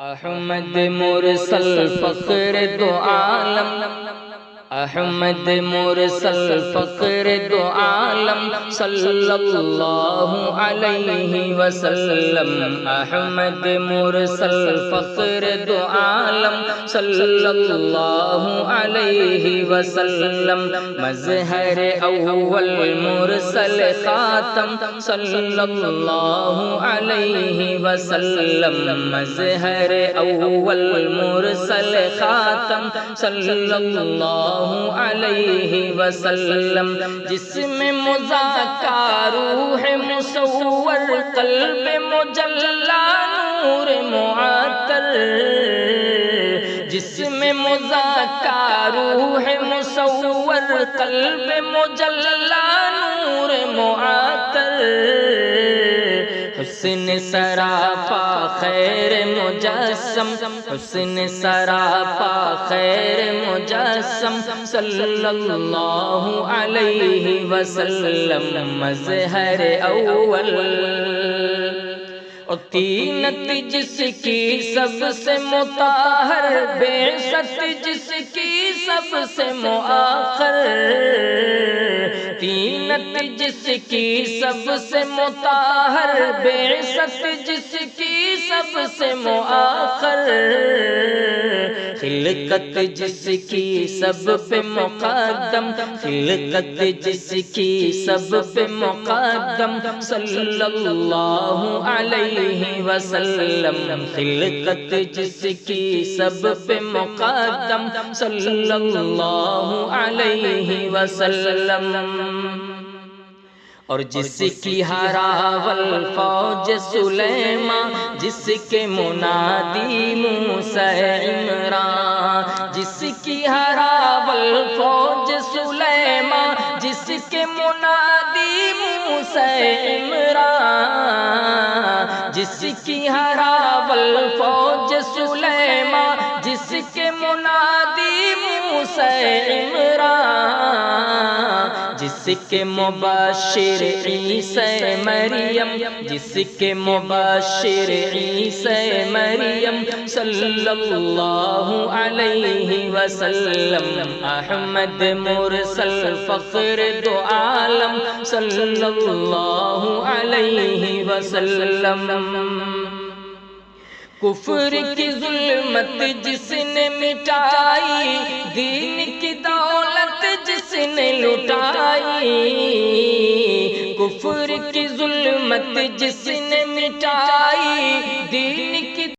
احمد مرسل فخر دو عالم، احمد مرسل فخر دو عالم، صلی اللہ علیہ وسلم۔ احمد مرسل فخر دو عالم، صلی اللہ علیہ وسلم۔ مظہر اول مرسل خاتم، صلی اللہ علیہ وسلم۔ مظہر اول مرسل خاتم، صلی اللہ علیہ وسلم۔ جسم مزکا روح مصور، قلب مجلا نور معطر۔ جسم مزکا روح مصور، قلب مجلا نور معطر۔ حسن سراپا خیر مجسم، حسن سراپا خیر مجسم، صلی اللہ علیہ وسلم۔ مظہر اول اور طینت جس کی سب سے مطہر، بعثت جس کی سب سے مؤخر۔ طینت جس کی سب سے مطہر، بعثت جس کی سب سے مؤخر۔ خلقت جس کی سب پہ مقدم، خلقت جس کی سب پہ مقدم، صلی اللہ علیہ وسلم۔ خلقت جس کی سب پہ مقدم، صلی اللہ علیہ وسلم۔ اور جس کی ہراول فوج سلیمان، جس کے منادی موسیٰ عمران۔ جس کی ہراول فوج سلیمان، جس کے منادی موسیٰ عمران۔ جس کی ہراول فوج سلیمان، جس کے منادی موسیٰ عمران۔ جس کے مبشر عیسیٰ مریم، جس کے مبشر عیسیٰ مریم، صلی اللہ علیہ وسلم۔ احمد مرسل فخر دو عالم، صلی اللہ علیہ وسلم۔ کفر کی ظلمت جس نے مٹائی، دین کی دولت جس نے لٹائی۔ کفر کی ظلمت جس نے مٹائی، دین